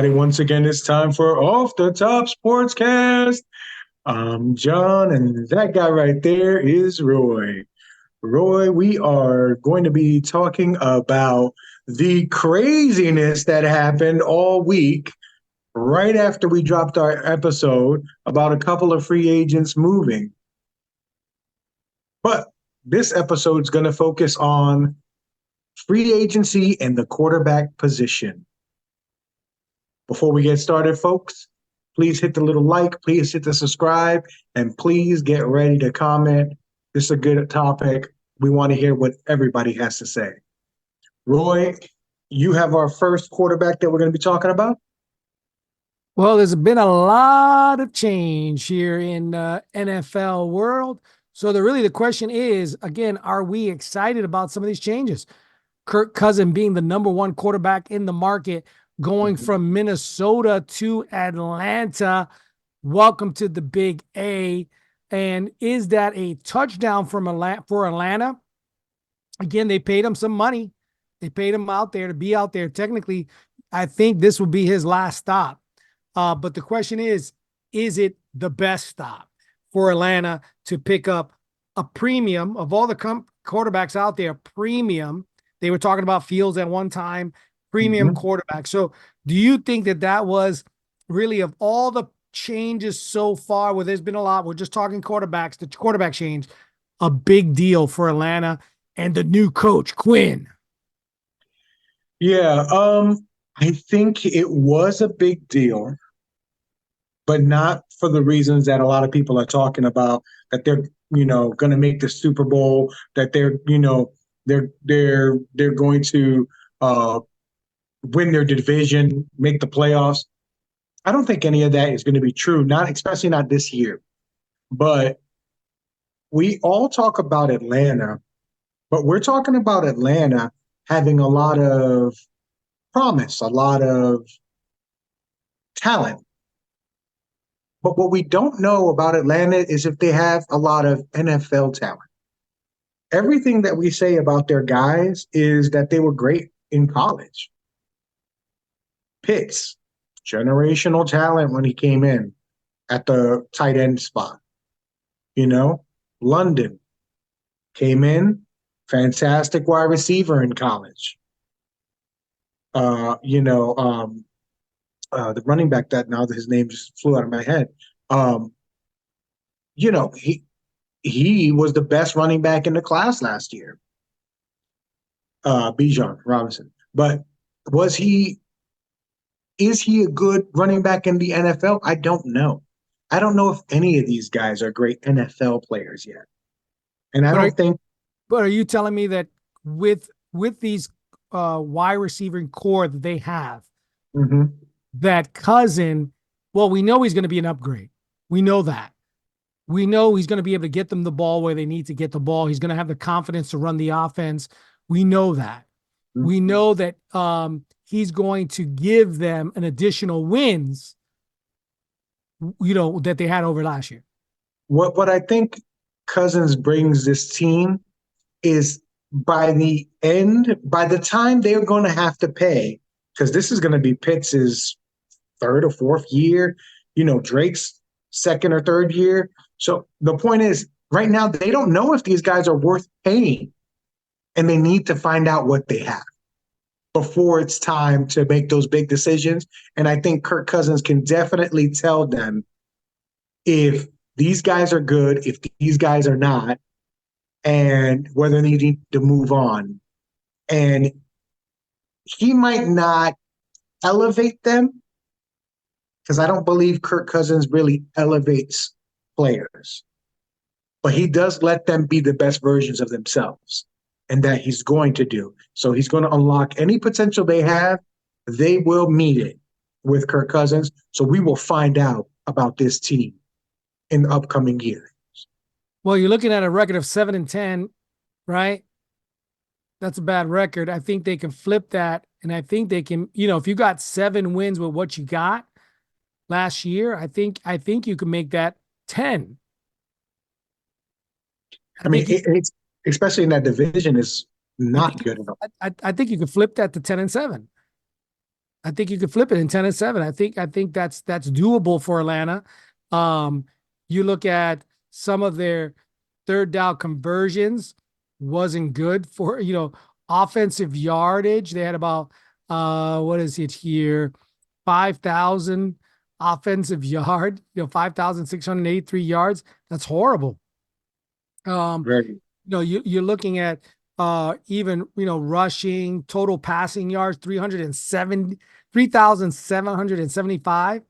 everybody. Once again, it's time for Off the Top Sportscast. I'm John, and that guy right there is Roy. Roy, we are going to be talking about the craziness that happened all week right after we dropped our episode about a couple of free agents moving. But this episode is going to focus on free agency and the quarterback position. Before we get started, folks, please hit the little like, please hit the subscribe, and please get ready to comment. This is a good topic. We want to hear what everybody has to say. Roy, you have our first quarterback that we're going to be talking about? Well, there's been a lot of change here in NFL world. So the question is, again, are we excited about some of these changes? Kirk Cousins being the number one quarterback in the market, going from Minnesota to Atlanta. Welcome to the Big A. And is that a touchdown for Atlanta? Again, they paid him some money. They paid him out there to be out there. Technically, I think this will be his last stop. But the question is it the best stop for Atlanta to pick up a premium of all the quarterbacks out there? Premium. They were talking about Fields at one time, premium quarterback. So do you think that was really, of all the changes so far, where there's been a lot, we're just talking quarterbacks, the quarterback change, a big deal for Atlanta and the new coach, Quinn? Yeah, I think it was a big deal, but not for the reasons that a lot of people are talking about, that they're, going to make the Super Bowl, that they're going to win their division, make the playoffs. I don't think any of that is going to be true, especially not this year. But we all talk about Atlanta, but we're talking about Atlanta having a lot of promise, a lot of talent. But what we don't know about Atlanta is if they have a lot of NFL talent. Everything that we say about their guys is that they were great in college. Pitts, generational talent when he came in at the tight end spot. London came in, fantastic wide receiver in college. The running back that now his name just flew out of my head. He was the best running back in the class last year. Bijan Robinson. But is he a good running back in the NFL? I don't know. I don't know if any of these guys are great NFL players yet. And But are you telling me that with these wide receiving core that they have, that Cousin, well, we know he's going to be an upgrade. We know that. We know he's going to be able to get them the ball where they need to get the ball. He's going to have the confidence to run the offense. We know that. We know that he's going to give them an additional wins, that they had over last year. What I think Cousins brings this team is, by the time they're going to have to pay, because this is going to be Pitts' third or fourth year, Drake's second or third year. So the point is, right now, they don't know if these guys are worth paying, and they need to find out what they have before it's time to make those big decisions. And I think Kirk Cousins can definitely tell them if these guys are good, if these guys are not, and whether they need to move on. And he might not elevate them, because I don't believe Kirk Cousins really elevates players. But he does let them be the best versions of themselves, and that he's going to do. So he's going to unlock any potential they have. They will meet it with Kirk Cousins. So we will find out about this team in the upcoming years. Well, you're looking at a record of 7-10, right? That's a bad record. I think they can flip that. And I think they can, if you got 7 wins with what you got last year, I think you can make that 10. It's especially in that division is not good enough. I think you can flip that to 10-7. I think you could flip it in 10-7. I think that's doable for Atlanta. Um, you look at some of their third down conversions wasn't good for, offensive yardage. They had about what is it here? 5,000 offensive yard, 5,683 yards. That's horrible. Um, Very. you're looking at even rushing total passing yards 3,775.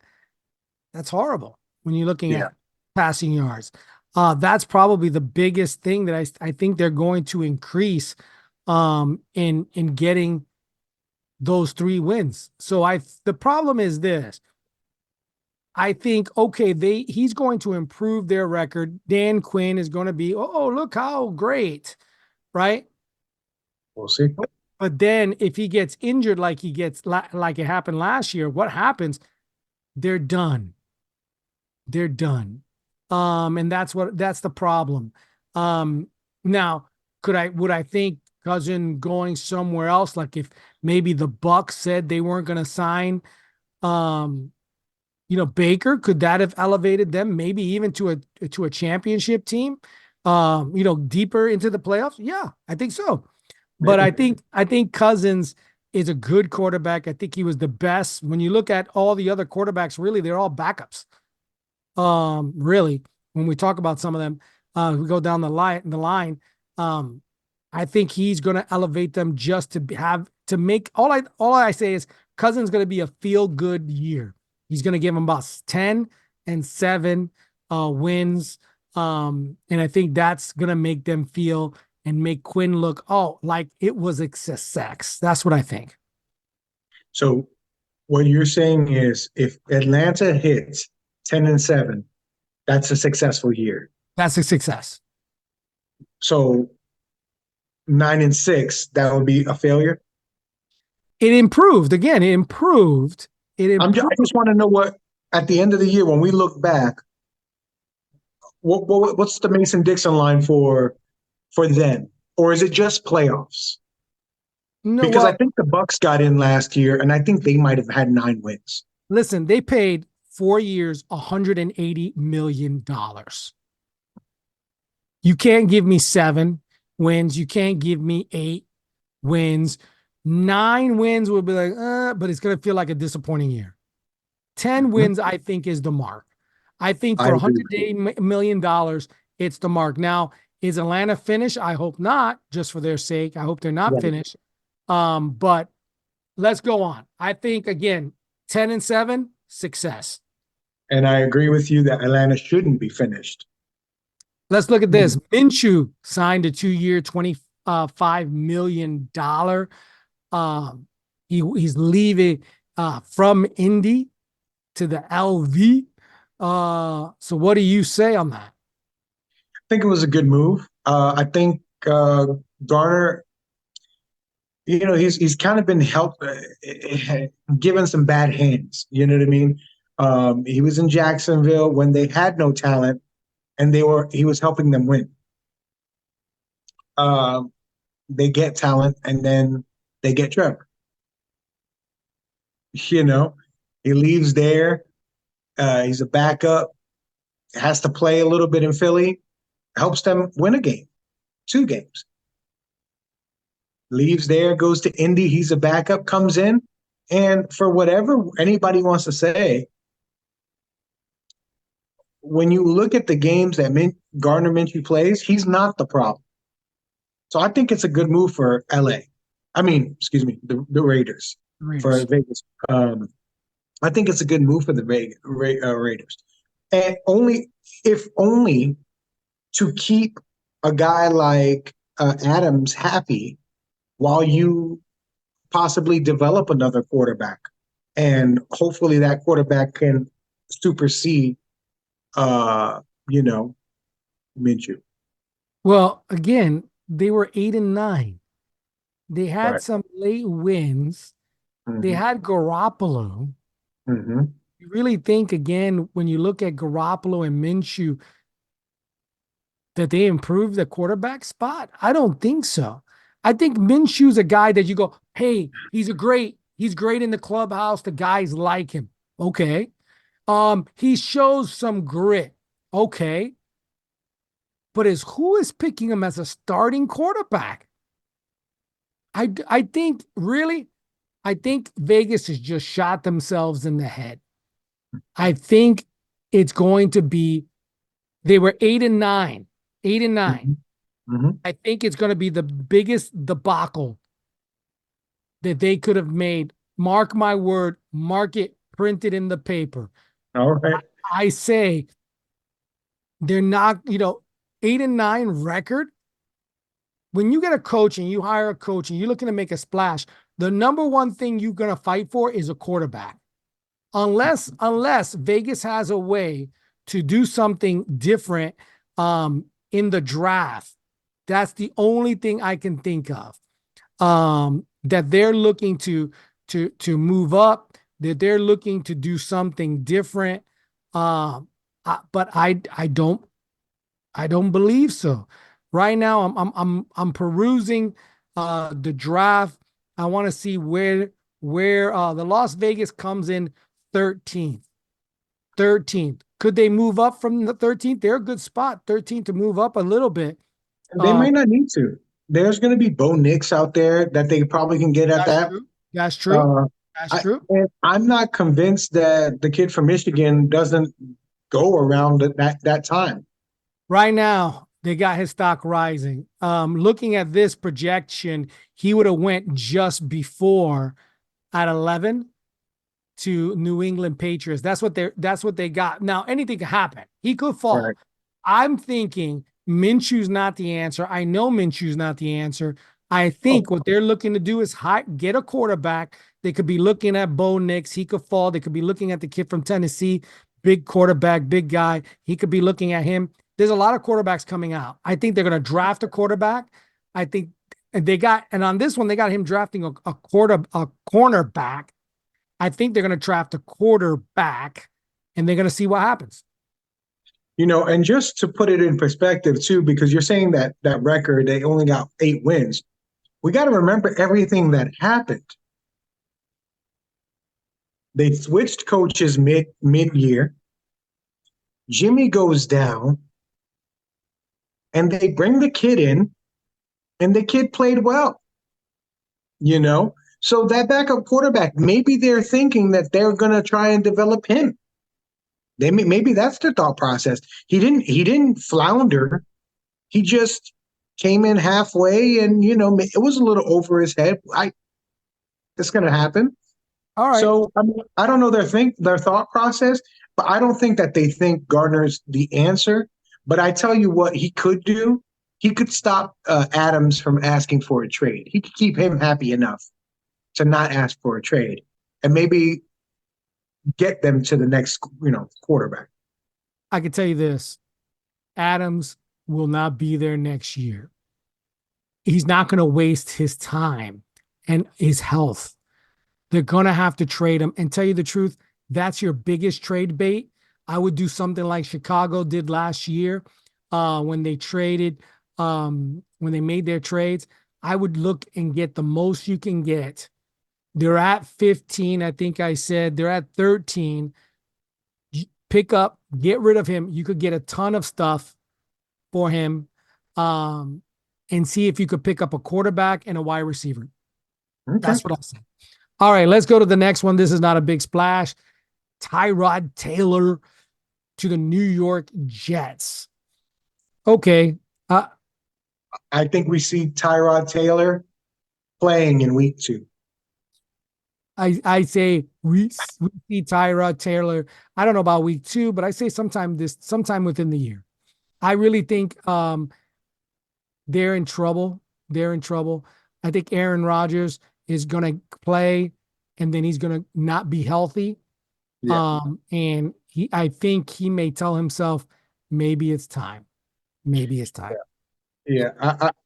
That's horrible when you're looking Yeah. at passing yards. That's probably the biggest thing that I think they're going to increase in getting those 3 wins. So the problem is this. I think, okay, he's going to improve their record. Dan Quinn is going to be, oh, look how great, right? We'll see. But then if he gets injured like like it happened last year, what happens? They're done. They're done. And that's the problem. Now, would I think Cousin going somewhere else? Like if maybe the Bucks said they weren't going to sign, um, Baker, could that have elevated them maybe even to a championship team? Deeper into the playoffs? Yeah, I think so. But Maybe. I think Cousins is a good quarterback. I think he was the best. When you look at all the other quarterbacks, really, they're all backups. Really, when we talk about some of them, we go down the line. Um, I think he's going to elevate them just to make all I say is Cousins going to be a feel good year. He's going to give them about 10-7 wins. And I think that's going to make them feel and make Quinn look, like it was a success. That's what I think. So what you're saying is if Atlanta hits 10-7, that's a successful year. That's a success. So 9-6, that would be a failure. It improved. Again, it improved. It I improved. just want to know what at the end of the year when we look back, what's the Mason Dixon line for them, or is it just playoffs? No, Because I well, think the Bucks got in last year, and I think they might have had 9 wins. listen, they paid 4 years, $180 million. You can't give me 7 wins. You can't give me 8 wins. 9 wins would be like, but it's going to feel like a disappointing year. 10 Mhm. wins, I think, is the mark. I think I for agree. $180 million, it's the mark. Now, is Atlanta finished? I hope not, just for their sake. I hope they're not Right. finished. But let's go on. I think, again, 10-7, success. And I agree with you that Atlanta shouldn't be finished. Let's look at Mm. this. Minshew signed a 2-year, $25 million. He's leaving from Indy to the LV. So what do you say on that? I think it was a good move. I think Garner, he's kind of been helped, given some bad hands. You know what I mean? He was in Jacksonville when they had no talent, and he was helping them win. Um, they get talent, and then they get Trevor. You know, he leaves there. He's a backup, has to play a little bit in Philly, helps them win a game, 2 games. Leaves there, goes to Indy. He's a backup, comes in, and for whatever anybody wants to say, when you look at the games that Gardner Minshew plays, he's not the problem. So I think it's a good move for LA. I mean, excuse me, the Raiders for Raiders. Vegas. I think it's a good move for the Raiders, and only to keep a guy like Adams happy while you possibly develop another quarterback, and hopefully that quarterback can supersede, uh, you know, Minshew. Well, again, they were 8-9. They had Right. some late wins. They Mm-hmm. had Garoppolo. Mm-hmm. You really think, again, when you look at Garoppolo and Minshew, that they improved the quarterback spot? I don't think so. I think Minshew's a guy that you go, hey, he's a great He's great in the clubhouse. The guys like him. Okay. He shows some grit. Okay. But who is picking him as a starting quarterback? I think really, I think Vegas has just shot themselves in the head. I think it's going to be, they were 8-9, 8-9. Mm-hmm. I think it's going to be the biggest debacle that they could have made. Mark my word, mark it, print it in the paper. All right. I say they're not, 8-9 record. When you get a coach and you hire a coach and you're looking to make a splash, the number one thing you're going to fight for is a quarterback. Unless Vegas has a way to do something different in the draft. That's the only thing I can think of. That they're looking to move up, that they're looking to do something different. But I don't believe so. Right now, I'm perusing the draft. I want to see where the Las Vegas comes in 13th. 13th. Could they move up from the 13th? They're a good spot. 13th to move up a little bit. They might not need to. There's going to be Bo Nix out there that they probably can get at that. True. That's true. That's true. And I'm not convinced that the kid from Michigan doesn't go around that time. Right now, they got his stock rising. Looking at this projection, he would have went just before at 11 to New England Patriots. That's what they got. Now, anything can happen. He could fall. Right. I'm thinking Minshew's not the answer. I know Minshew's not the answer. I think what they're looking to do is get a quarterback. They could be looking at Bo Nix. He could fall. They could be looking at the kid from Tennessee, big quarterback, big guy. He could be looking at him. There's a lot of quarterbacks coming out. I think they're going to draft a quarterback. I think and on this one, they got him drafting a cornerback. I think they're going to draft a quarterback, and they're going to see what happens. And just to put it in perspective too, because you're saying that record, they only got 8 wins. We got to remember everything that happened. They switched coaches mid-year. Jimmy goes down, and they bring the kid in, and the kid played well. So that backup quarterback, maybe they're thinking that they're going to try and develop him. Maybe that's the thought process. He didn't flounder. He just came in halfway, and it was a little over his head. It's going to happen. All right. So I don't know their thought process, but I don't think that they think Gardner's the answer. But I tell you what he could do. He could stop Adams from asking for a trade. He could keep him happy enough to not ask for a trade, and maybe get them to the next, quarterback. I can tell you this. Adams will not be there next year. He's not going to waste his time and his health. They're going to have to trade him. And tell you the truth, that's your biggest trade bait. I would do something like Chicago did last year when they traded, when they made their trades. I would look and get the most you can get. They're at 15, I think I said. They're at 13. Pick up, get rid of him. You could get a ton of stuff for him and see if you could pick up a quarterback and a wide receiver. Okay. That's what I said. All right, let's go to the next one. This is not a big splash. Tyrod Taylor to the New York Jets. Okay. I think we see Tyrod Taylor playing in week 2. I say we see Tyrod Taylor. I don't know about week 2, but I say sometime within the year. I really think they're in trouble. They're in trouble. I think Aaron Rodgers is going to play, and then he's going to not be healthy. Yeah. And I think he may tell himself, maybe it's time. Maybe it's time. Yeah.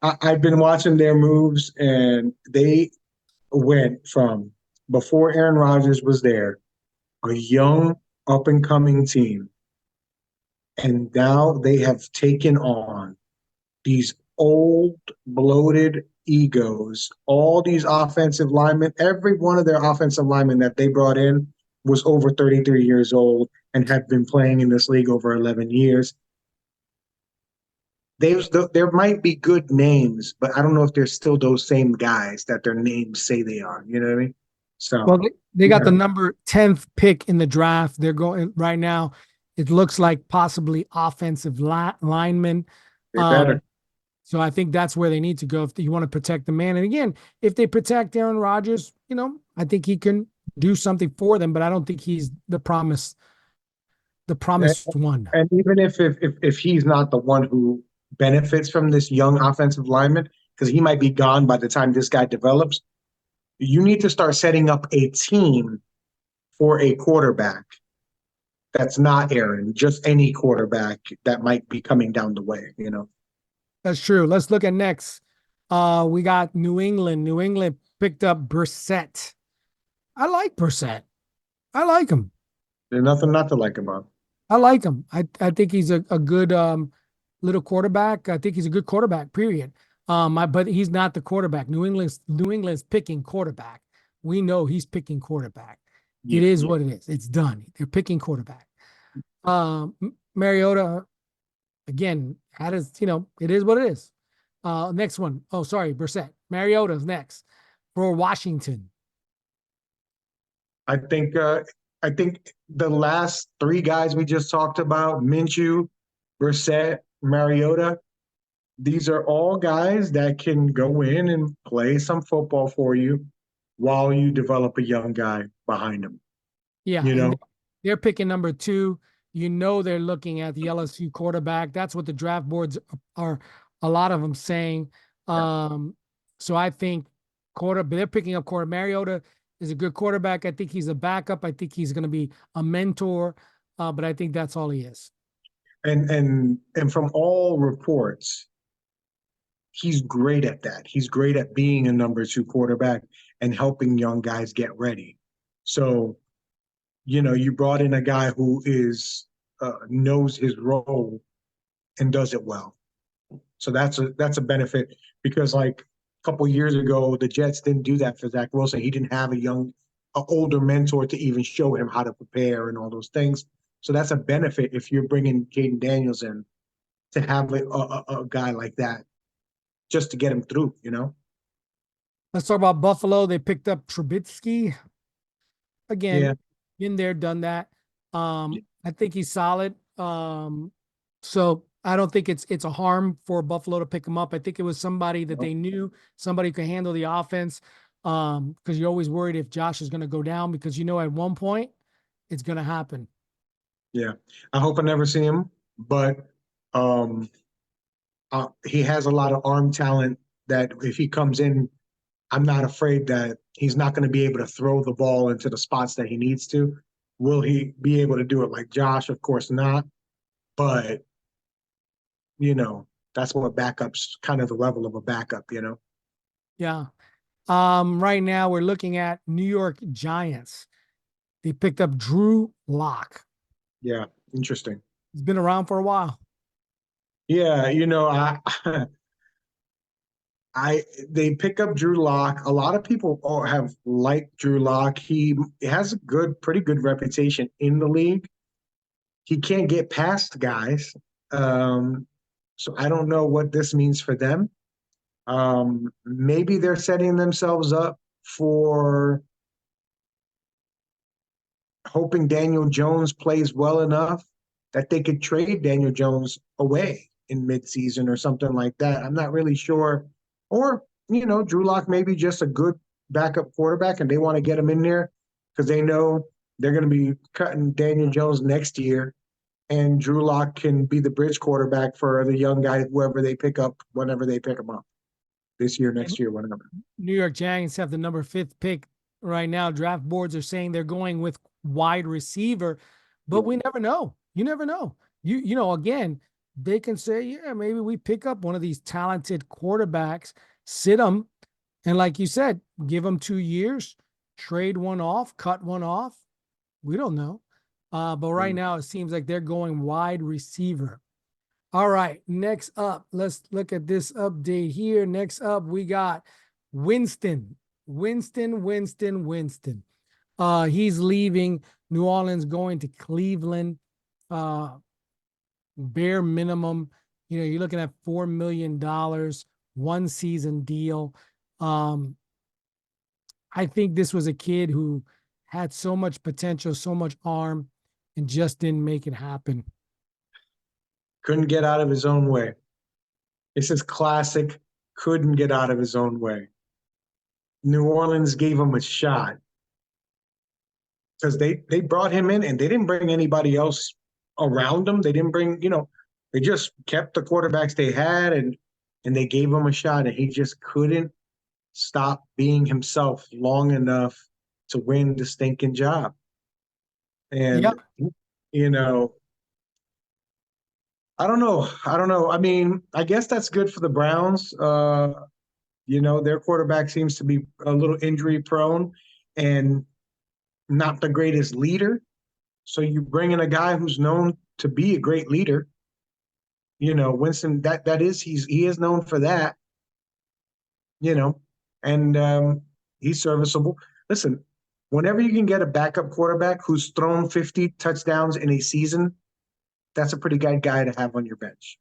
I've been watching their moves, and they went from, before Aaron Rodgers was there, a young up-and-coming team, and now they have taken on these old, bloated, egos. All these offensive linemen, every one of their offensive linemen that they brought in was over 33 years old and had been playing in this league over 11 years. There might be good names, but I don't know if they're still those same guys that their names say they are. You know what I mean? So, Well, they got the yeah, number 10th pick in the draft. They're going right now. It looks like possibly offensive linemen. they Um, better. so I think that's where they need to go if you want to protect the man. And again, if they protect Aaron Rodgers, I think he can do something for them, but I don't think he's the And, promised one. and even if he's not the one who benefits from this young offensive lineman, because he might be gone by the time this guy develops, you need to start setting up a team for a quarterback that's not Aaron, just any quarterback that might be coming down the way, you know. That's true. Let's look at next. We got New England. New England picked up Brissett. I like Brissett. I like him. There's nothing not to like about him. I like him. I think he's a good little quarterback. I think he's a good quarterback, period. But he's not the quarterback. New England's picking quarterback. We know he's picking quarterback. It Yeah, is yeah. what it is. It's done. They're picking quarterback. Mariota, again, it is what it is. Next one. Oh, sorry, Brissett. Mariota's next for Washington. I think the last three guys we just talked about, Minshew, Brissett, Mariota, these are all guys that can go in and play some football for you while you develop a young guy behind them. Yeah, You and know, they're picking number 2. They're looking at the LSU quarterback. That's what the draft boards are, a lot of them saying. So I think they're picking up quarter. Mariota is a good quarterback. I think he's a backup. I think he's going to be a mentor, but I think that's all he is. and from all reports, he's great at that. He's great at being a number two quarterback and helping young guys get ready. So, you brought in a guy who is knows his role and does it well. So that's a benefit because like a couple years ago, the Jets didn't do that for Zach Wilson. He didn't have a older mentor to even show him how to prepare and all those things. So that's a benefit if you're bringing Jaden Daniels in to have a guy like that just to get him through, you know? Let's talk about Buffalo. They picked up Trubisky. Yeah. Again, been there, done that. I think he's solid. So I don't think it's a harm for Buffalo to pick him up. I think it was somebody that they knew, somebody could handle the offense. Because you're always worried if Josh is going to go down because at one point it's going to happen. Yeah. I hope I never see him, but um, he has a lot of arm talent that if he comes in, I'm not afraid that he's not going to be able to throw the ball into the spots that he needs to. Will he be able to do it like Josh? Of course not. But, you know, that's what backups kind of the level of a backup. Yeah. Right now we're looking at New York Giants. They picked up Drew Lock. Yeah, interesting. He's been around for a while. Yeah, I they pick up Drew Lock. A lot of people have liked Drew Lock. He has a pretty good reputation in the league. He can't get past guys. Um, so I don't know what this means for them. Maybe they're setting themselves up for hoping Daniel Jones plays well enough that they could trade Daniel Jones away in midseason or something like that. I'm not really sure. Or, Drew Lock may be just a good backup quarterback and they want to get him in there because they know they're going to be cutting Daniel Jones next year. And Drew Lock can be the bridge quarterback for the young guy, whoever they pick up, whenever they pick him up this year, next year, whatever. New York Giants have the number 5th pick right now. Draft boards are saying they're going with wide receiver, but we never know. You never know. Again, they can say, yeah, maybe we pick up one of these talented quarterbacks, sit them, and like you said, give them 2 years, trade one off, cut one off. We don't know. But right now it seems like they're going wide receiver. All right, next up, let's look at this update here. Next up, we got Winston. Winston. He's leaving New Orleans, going to Cleveland. Bare minimum, you're looking at $4 million, 1 season deal. I think this was a kid who had so much potential, so much arm, and just didn't make it happen. Couldn't get out of his own way. This is classic. Couldn't get out of his own way. New Orleans gave him a shot because they brought him in and they didn't bring anybody else around him. They didn't bring, they just kept the quarterbacks they had and they gave him a shot, and he just couldn't stop being himself long enough to win the stinking job. And Yep. I don't know. I mean, I guess that's good for the Browns. Their quarterback seems to be a little injury prone and not the greatest leader. So you bring in a guy who's known to be a great leader. Winston, he is known for that. And he's serviceable. Listen, whenever you can get a backup quarterback who's thrown 50 touchdowns in a season, that's a pretty good guy to have on your bench.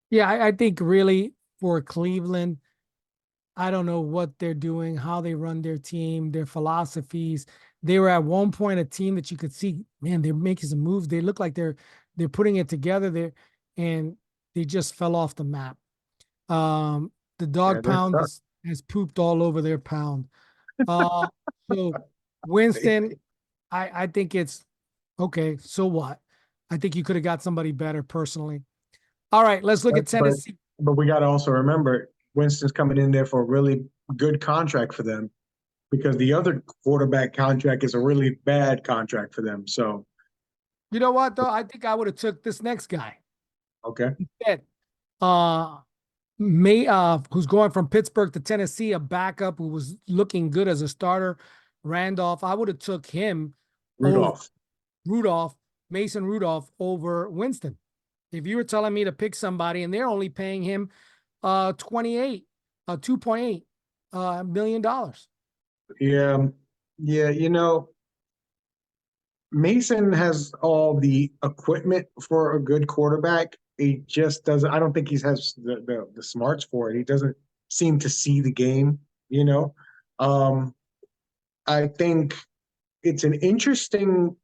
Yeah, I think really for Cleveland, I don't know what they're doing, how they run their team, their philosophies. They were at one point a team that you could see, man, they're making some moves. They look like they're putting it together there, and they just fell off the map. The dog pound has pooped all over their pound. So Winston, I think it's okay. So what? I think you could have got somebody better personally. All right, let's look at Tennessee. But we got to also remember Winston's coming in there for a really good contract for them, because the other quarterback contract is a really bad contract for them. So, you know what, though? I think I would have took this next guy. Okay. Instead, who's going from Pittsburgh to Tennessee, a backup who was looking good as a starter, Randolph. I would have took him Mason Rudolph over Winston. If you were telling me to pick somebody and they're only paying him $2.8 million. Yeah. Mason has all the equipment for a good quarterback. He just doesn't. I don't think he has the smarts for it. He doesn't seem to see the game. I think it's an interesting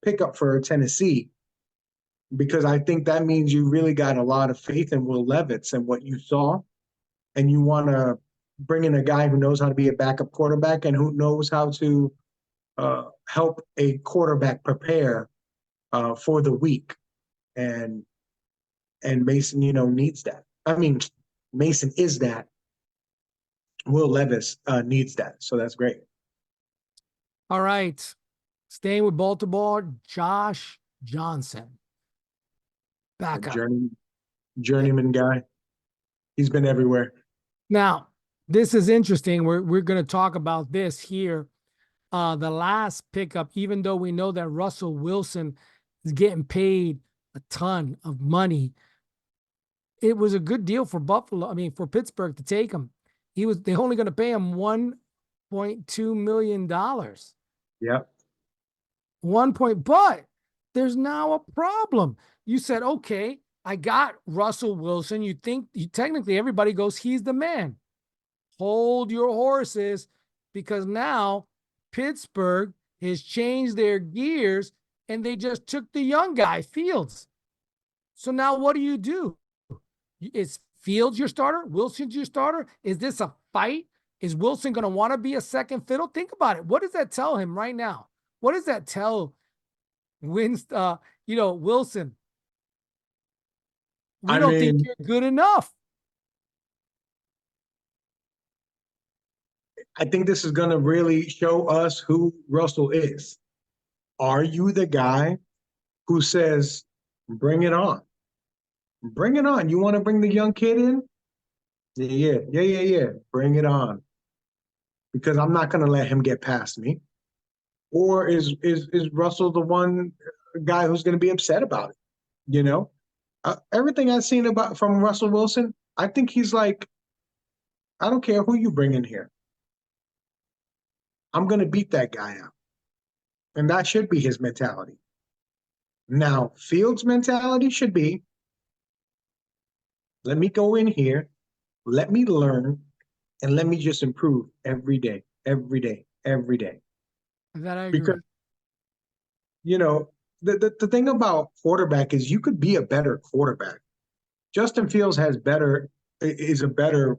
pickup for Tennessee, because I think that means you really got a lot of faith in Will Levis and what you saw, and you want to bring in a guy who knows how to be a backup quarterback and who knows how to help a quarterback prepare for the week. And Mason, needs that. I mean, Mason is that. Will Levis needs that. So that's great. All right. Staying with Baltimore, Josh Johnson. Backup. Journeyman guy. He's been everywhere. Now, this is interesting. We're going to talk about this here. The last pickup, even though we know that Russell Wilson is getting paid a ton of money, it was a good deal for for Pittsburgh to take him. They're only going to pay him $1.2 million. Yep. But there's now a problem. You said, okay, I got Russell Wilson. You think technically everybody goes, he's the man. Hold your horses, because now Pittsburgh has changed their gears and they just took the young guy, Fields. So now what do? Is Fields your starter? Wilson's your starter? Is this a fight? Is Wilson going to want to be a second fiddle? Think about it. What does that tell him right now? What does that tell Wilson? We don't think you're good enough. I think this is going to really show us who Russell is. Are you the guy who says, bring it on? Bring it on. You want to bring the young kid in? Yeah. Bring it on. Because I'm not going to let him get past me. Or is Russell the one a guy who's going to be upset about it. You know, everything I've seen about from Russell Wilson, I think he's like, I don't care who you bring in here. I'm going to beat that guy out. And that should be his mentality. Now, Fields' mentality should be, let me go in here, let me learn, and let me just improve every day, every day, every day. That I agree. Because, you know, the thing about quarterback is you could be a better quarterback. Justin Fields is a better,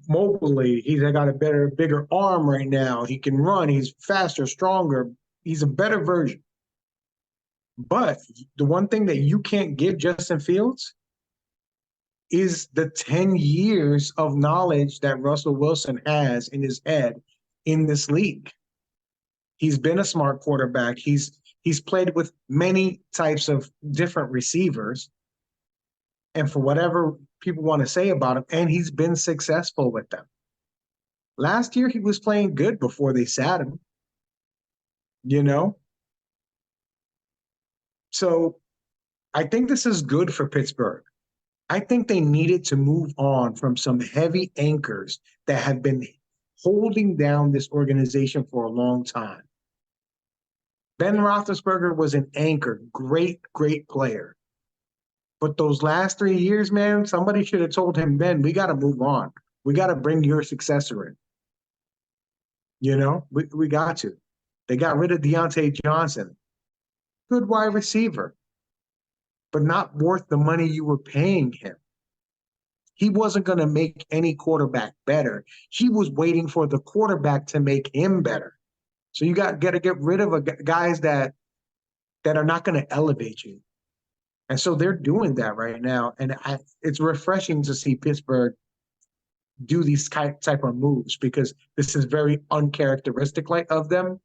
mobilely. He's got a bigger arm right now. He can run. He's faster, stronger. He's a better version. But the one thing that you can't give Justin Fields is the 10 years of knowledge that Russell Wilson has in his head in this league. He's been a smart quarterback. He's played with many types of different receivers. And for whatever people want to say about him, and he's been successful with them. Last year, he was playing good before they sat him, So I think this is good for Pittsburgh. I think they needed to move on from some heavy anchors that have been holding down this organization for a long time. Ben Roethlisberger was an anchor, great, great player. But those last 3 years, man, somebody should have told him, Ben, we got to move on. We got to bring your successor in. We got to. They got rid of Deontay Johnson. Good wide receiver, but not worth the money you were paying him. He wasn't going to make any quarterback better. He was waiting for the quarterback to make him better. So you got to get rid of guys that are not going to elevate you. And so they're doing that right now. And it's refreshing to see Pittsburgh do these type of moves because this is very uncharacteristic of them.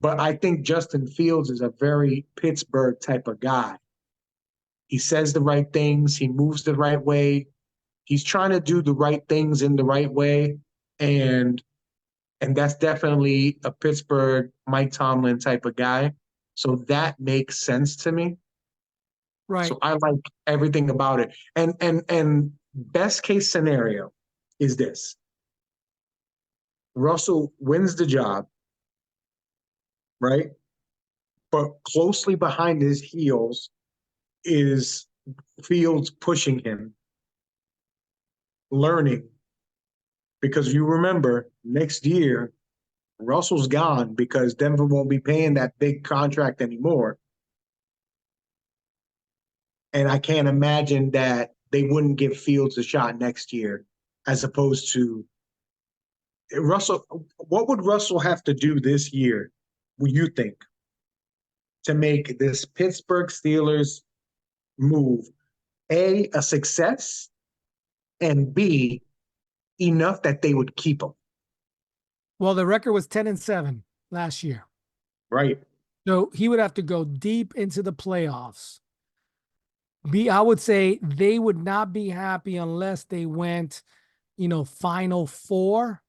But I think Justin Fields is a very Pittsburgh type of guy. He says the right things. He moves the right way. He's trying to do the right things in the right way. And that's definitely a Pittsburgh Mike Tomlin type of guy. So that makes sense to me. Right. So I like everything about it. And best case scenario is this. Russell wins the job, right? But closely behind his heels is Fields pushing him, learning. Because you remember, next year, Russell's gone because Denver won't be paying that big contract anymore. And I can't imagine that they wouldn't give Fields a shot next year as opposed to Russell. What would Russell have to do this year, would you think, to make this Pittsburgh Steelers move, A, a success, and B, enough that they would keep him? Well, the record was 10-7 last year. Right. So he would have to go deep into the playoffs. I would say they would not be happy unless they went, Final Four.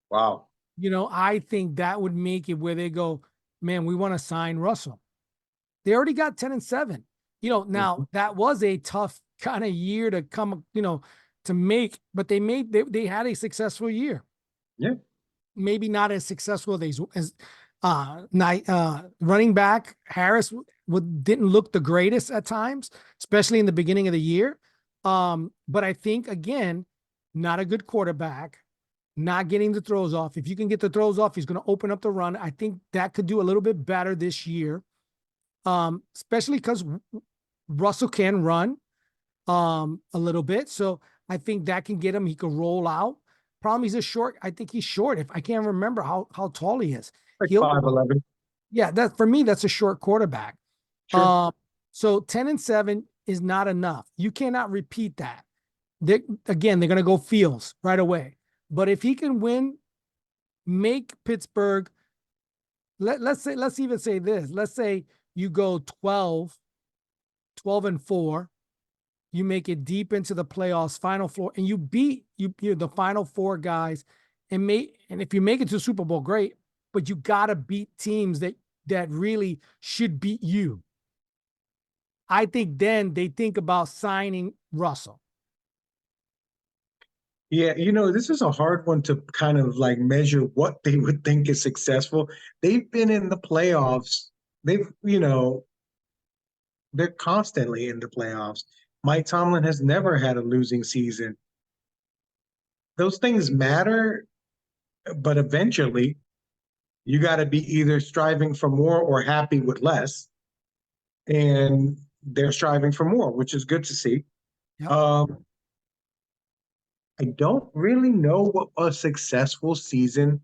Wow. I think that would make it where they go, man, we want to sign Russell. They already got 10-7. Now that was a tough kind of year to come, to make, but they had a successful year. Yeah. Maybe not as successful as running back Harris didn't look the greatest at times, especially in the beginning of the year. But I think, again, not a good quarterback, not getting the throws off. If you can get the throws off, he's going to open up the run. I think that could do a little bit better this year, especially because Russell can run a little bit. So I think that can get him. He could roll out. Problem, I think he's short. If I can't remember how tall he is. Like 5'11". Yeah, for me, that's a short quarterback. Sure. So 10-7 is not enough. You cannot repeat that. They're going to go Fields right away. But if he can win, make Pittsburgh, let's even say this. Let's say you go 12-4. You make it deep into the playoffs, Final Four, and you beat the Final Four guys, and if you make it to Super Bowl, great. But you gotta beat teams that that really should beat you. I think then they think about signing Russell. Yeah, this is a hard one to kind of like measure what they would think is successful. They've been in the playoffs. They're constantly in the playoffs. Mike Tomlin has never had a losing season. Those things matter, but eventually you got to be either striving for more or happy with less. And they're striving for more, which is good to see. Yep. I don't really know what a successful season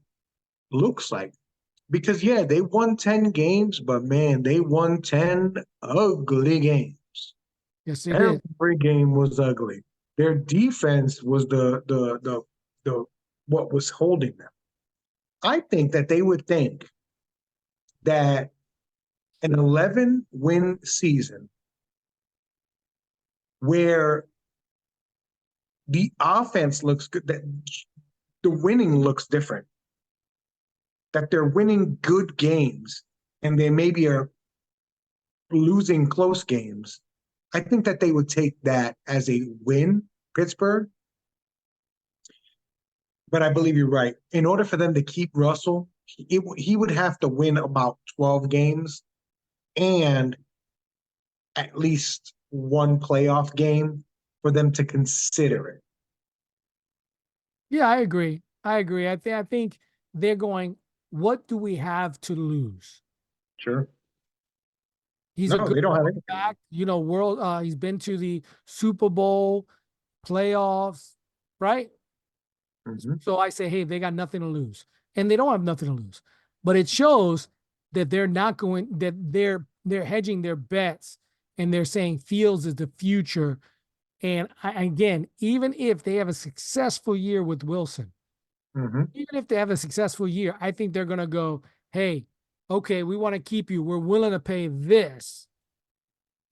looks like because, yeah, they won 10 games, but man, they won 10 ugly games. Yes, they did. Every game was ugly. Their defense was the what was holding them. I think that they would think that an 11-win season where the offense looks good, that the winning looks different, that they're winning good games and they maybe are losing close games. I think that they would take that as a win, Pittsburgh. But I believe you're right. In order for them to keep Russell, he would have to win about 12 games and at least one playoff game for them to consider it. Yeah, I agree. I think they're going, what do we have to lose? Sure. He's a No, good they don't have anything. quarterback, he's been to the Super Bowl playoffs, right? Mm-hmm. So I say, hey, they got nothing to lose. And they don't have nothing to lose. But it shows that they're not going, that they're hedging their bets and they're saying Fields is the future. And again, even if they have a successful year with Wilson, Mm-hmm. even if they have a successful year, I think they're going to go, hey, okay, we want to keep you. We're willing to pay this.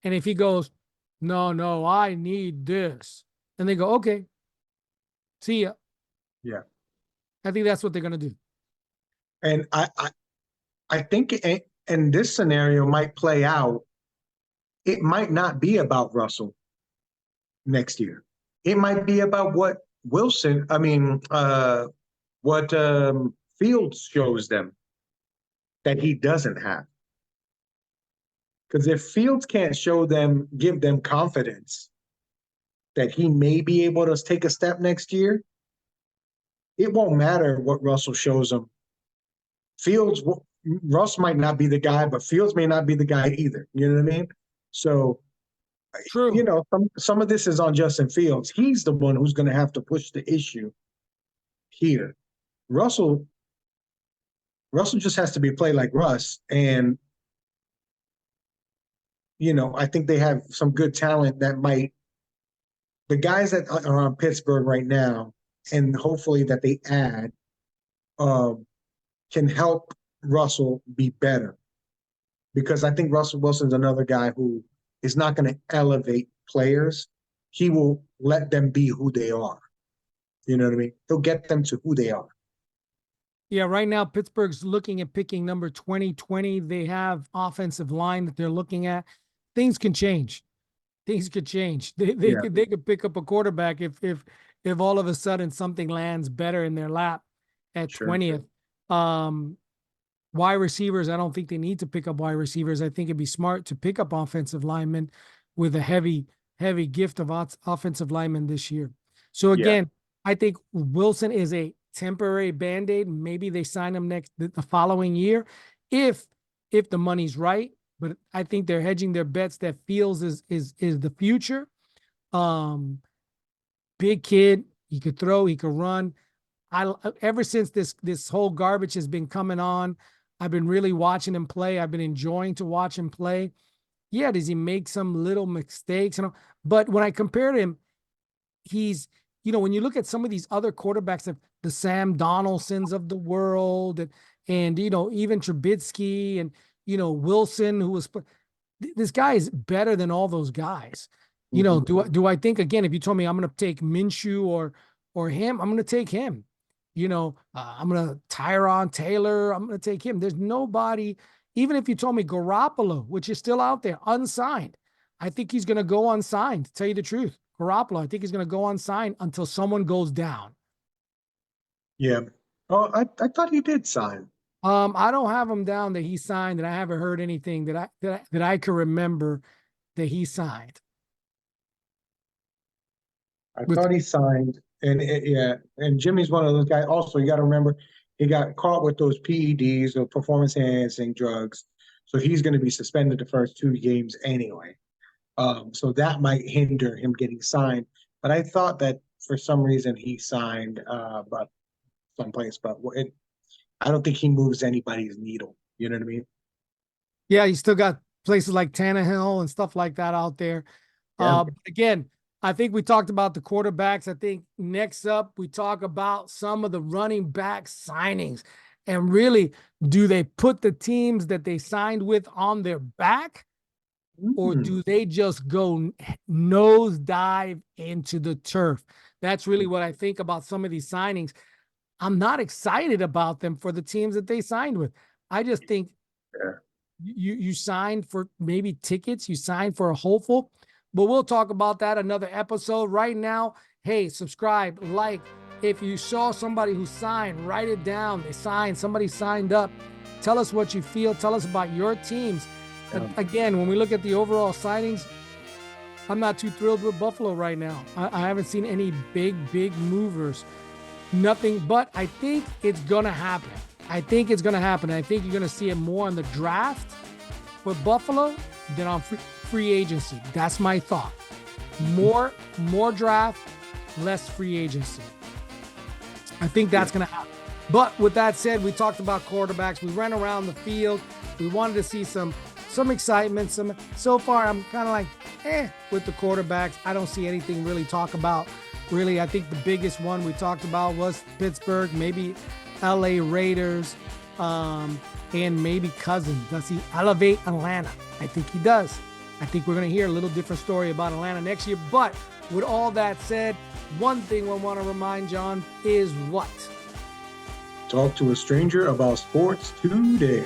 And if he goes, no, I need this. And they go, okay, see ya. Yeah. I think that's what they're going to do. And I think and this scenario might play out. It might not be about Russell next year. It might be about what Fields shows them that he doesn't have. Because if Fields can't give them confidence that he may be able to take a step next year, it won't matter what Russell shows them. Russ might not be the guy, but Fields may not be the guy either. You know what I mean? So, True. some of this is on Justin Fields. He's the one who's going to have to push the issue here. Russell just has to be played like Russ. And, I think they have some good talent the guys that are on Pittsburgh right now, and hopefully that they add, can help Russell be better. Because I think Russell Wilson's another guy who is not going to elevate players. He will let them be who they are. You know what I mean? He'll get them to who they are. Yeah, right now Pittsburgh's looking at picking number 2020. They have offensive line that they're looking at. Things can change. Things could change. They could pick up a quarterback if all of a sudden something lands better in their lap at 20th. Wide receivers, I don't think they need to pick up wide receivers. I think it'd be smart to pick up offensive linemen with a heavy gift of offensive linemen this year. So again, I think Wilson is a temporary Band-Aid. Maybe they sign him the following year if the money's right. But I think they're hedging their bets that Fields is the future. Big kid, he could throw, he could run. Ever since this whole garbage has been coming on, I've been really watching him play. I've been enjoying to watch him play. Yeah, does he make some little mistakes? But when I compared him, he's, when you look at some of these other quarterbacks, of the Sam Donaldsons of the world, and even Trubisky and Wilson, who was, this guy is better than all those guys. Do I think, again, if you told me I'm going to take Minshew or him, I'm going to take him. I'm going to Tyrod Taylor. I'm going to take him. There's nobody Even if you told me Garoppolo, which is still out there, unsigned, I think he's going to go unsigned, to tell you the truth. Garoppolo, I think he's going to go unsigned until someone goes down. Yeah. Oh, I thought he did sign. I don't have him down that he signed, and I haven't heard anything that I can remember that he signed. I With thought he signed, and yeah, and Jimmy's one of those guys. Also, you got to remember he got caught with those PEDs or performance enhancing drugs, so he's going to be suspended the first 2 games anyway. So that might hinder him getting signed. But I thought that for some reason he signed, but someplace. But I don't think he moves anybody's needle. You know what I mean? Yeah, you still got places like Tannehill and stuff like that out there. Yeah. But again, I think we talked about the quarterbacks. I think next up we talk about some of the running back signings, and really, do they put the teams that they signed with on their back, or Mm. do they just go nose dive into the turf? That's really what I think about some of these signings. I'm not excited about them for the teams that they signed with. I just think Yeah. you signed for maybe tickets, you signed for a hopeful, but we'll talk about that another episode. Right now, hey, subscribe, like. If you saw somebody who signed, write it down. They signed, somebody signed up. Tell us what you feel. Tell us about your teams. Yeah. Again, when we look at the overall signings, I'm not too thrilled with Buffalo right now. I haven't seen any big movers. Nothing, but I think it's going to happen. I think it's going to happen. I think you're going to see it more on the draft for Buffalo than on free agency. That's my thought. More draft, less free agency. I think that's going to happen. But with that said, we talked about quarterbacks. We ran around the field. We wanted to see some excitement. So far, I'm kind of like, with the quarterbacks. I don't see anything really talk about. Really, I think the biggest one we talked about was Pittsburgh, maybe LA Raiders, and maybe Cousins. Does he elevate Atlanta? I think he does. I think we're going to hear a little different story about Atlanta next year. But with all that said, one thing I want to remind John is what? Talk to a stranger about sports today.